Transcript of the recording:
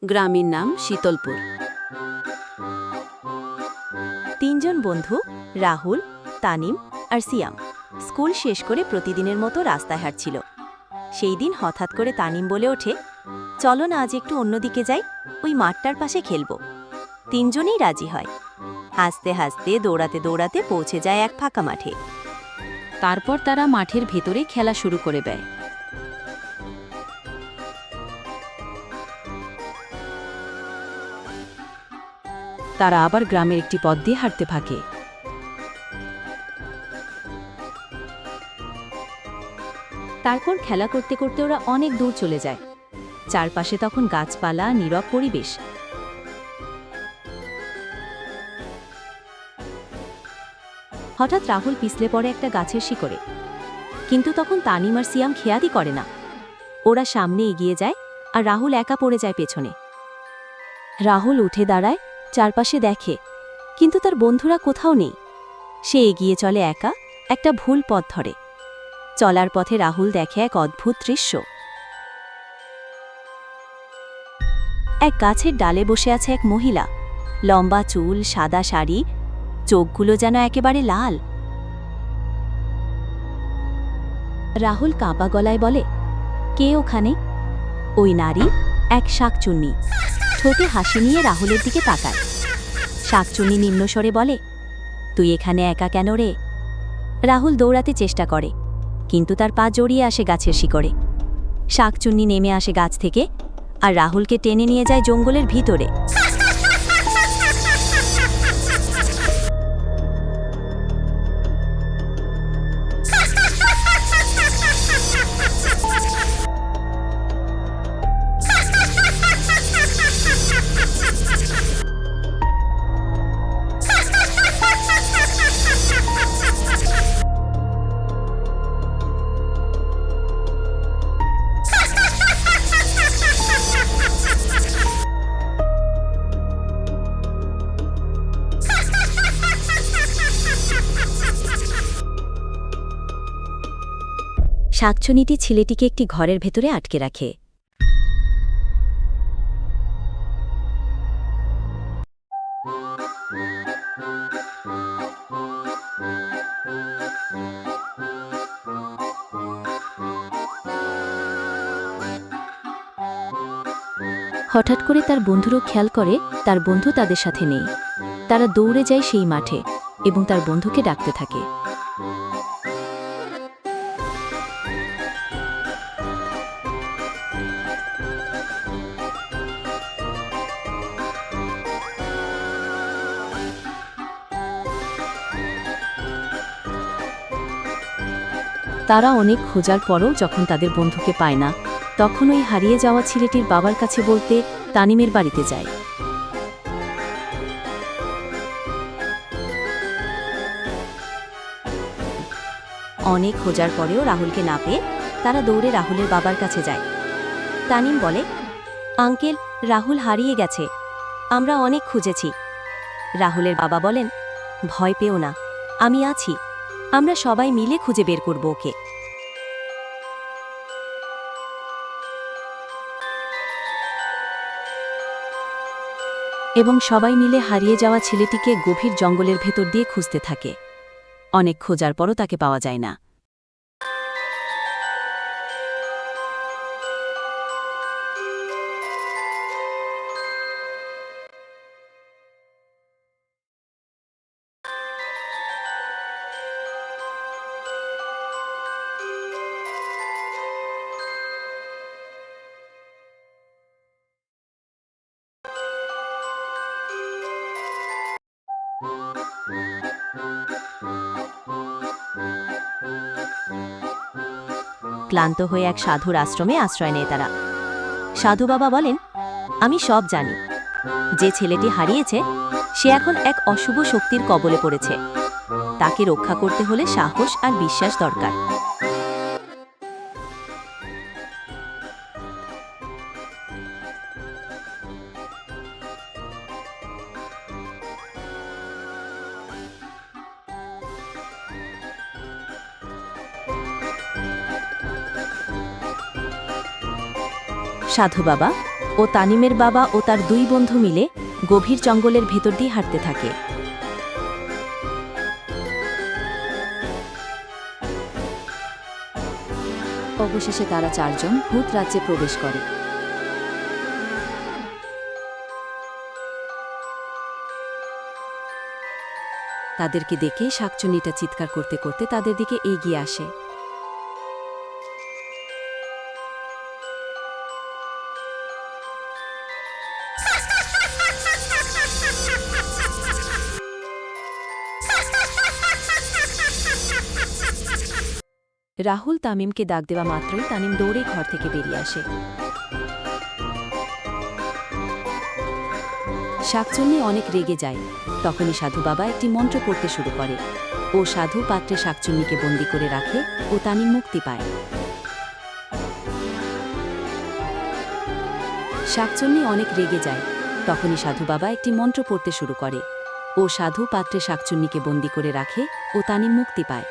গ্রামের নাম শীতলপুর। তিনজন বন্ধু রাহুল, তানিম আর সিয়াম স্কুল শেষ করে প্রতিদিনের মতো রাস্তায় হাঁটছিল। সেই দিন হঠাৎ করে তানিম বলে ওঠে, চলো না আজ একটু অন্যদিকে যাই, ওই মাঠটার পাশে খেলব। তিনজনেই রাজি হয়। হাসতে হাসতে দৌড়াতে দৌড়াতে পৌঁছে যায় এক ফাঁকা মাঠে। তারপর তারা মাঠের ভেতরে খেলা শুরু করে দেয়। তারা আবার গ্রামের একটি পথ দিয়ে হাঁটতে থাকে। তারপর খেলা করতে করতে ওরা অনেক দূর চলে যায়। চারপাশে তখন গাছপালা, নীরব পরিবেশ। হঠাৎ রাহুল পিছলে পড়ে একটা গাছের শিকড়ে, কিন্তু তখন তানিম আর সিয়াম খেয়ালই করে না। ওরা সামনে এগিয়ে যায় আর রাহুল একা পড়ে যায় পেছনে। রাহুল উঠে দাঁড়ায়, চারপাশে দেখে, কিন্তু তার বন্ধুরা কোথাও নেই। সে এগিয়ে চলে একা, একটা ভুল পথ ধরে। চলার পথে রাহুল দেখে এক অদ্ভুত দৃশ্য। এক গাছের ডালে বসে আছে এক মহিলা, লম্বা চুল, সাদা শাড়ি, চোখগুলো যেন একেবারে লাল। রাহুল কাঁপা গলায় বলে, কে ওখানে? ওই নারী এক শাকচুন্নি। ঠোঁটে হাসি নিয়ে রাহুলের দিকে তাকায়। শাকচুন্নি নিম্নস্বরে বলে, তুই এখানে একা কেন রে? রাহুল দৌড়াতে চেষ্টা করে, কিন্তু তার পা জড়িয়ে আসে গাছের শিকড়ে। শাকচুন্নি নেমে আসে গাছ থেকে আর রাহুলকে টেনে নিয়ে যায় জঙ্গলের ভিতরে। শাকচুন্নিটি ছেলেটিকে একটি ঘরের ভেতরে আটকে রাখে। হঠাৎ করে তার বন্ধুরও খেয়াল করে তার বন্ধু তাদের সাথে নেই। তারা দৌড়ে যায় সেই মাঠে এবং তার বন্ধুকে ডাকতে থাকে। তারা অনেক খোঁজার পরও যখন তাদের বন্ধুকে পায় না, তখন ওই হারিয়ে যাওয়া ছেলেটির বাবার কাছে বলতে তানিমের বাড়িতে যায়। অনেক খোঁজার পরেও রাহুলকে না পেয়ে তারা দৌড়ে রাহুলের বাবার কাছে যায়। তানিম বলে, আঙ্কেল, রাহুল হারিয়ে গেছে, আমরা অনেক খুঁজেছি। রাহুলের বাবা বলেন, ভয় পেও না, আমি আছি, আমরা সবাই মিলে খুঁজে বের করব ওকে। এবং সবাই মিলে হারিয়ে যাওয়া ছেলেটিকে গভীর জঙ্গলের ভেতর দিয়ে খুঁজতে থাকে। অনেক খোঁজার পরও তাকে পাওয়া যায় না। ক্লান্ত হয়ে এক সাধুর আশ্রমে আশ্রয় নেয় তারা। সাধু বাবা বলেন, আমি সব জানি। যে ছেলেটি হারিয়েছে সে এখন এক অশুভ শক্তির কবলে পড়েছে। তাকে রক্ষা করতে হলে সাহস আর বিশ্বাস দরকার। সাধু বাবা ও তানিমের বাবা ও তার দুই বন্ধু মিলে গভীর জঙ্গলের ভেতর দিয়ে হাঁটতে থাকে। অবশেষে তারা চারজন ভূত রাজ্যে প্রবেশ করে। তাদেরকে দেখে শাকচুন্নিটা চিৎকার করতে করতে তাদের দিকে এগিয়ে আসে। রাহুল তামিমকে ডাক দেওয়া মাত্রই তামিম দৌড়ে ঘর থেকে বেরিয়ে আসে। শাকচুন্নি অনেক রেগে যায়। তখনই সাধু বাবা একটি মন্ত্র পড়তে শুরু করে ও সাধু পাত্রে শাকচুন্নিকে বন্দি করে রাখে ও তামিম মুক্তি পায়। শাকচুন্নি অনেক রেগে যায়। তখনই সাধু বাবা একটি মন্ত্র পড়তে শুরু করে ও সাধু পাত্রে শাকচুন্নিকে বন্দি করে রাখে ও তামিম মুক্তি পায়।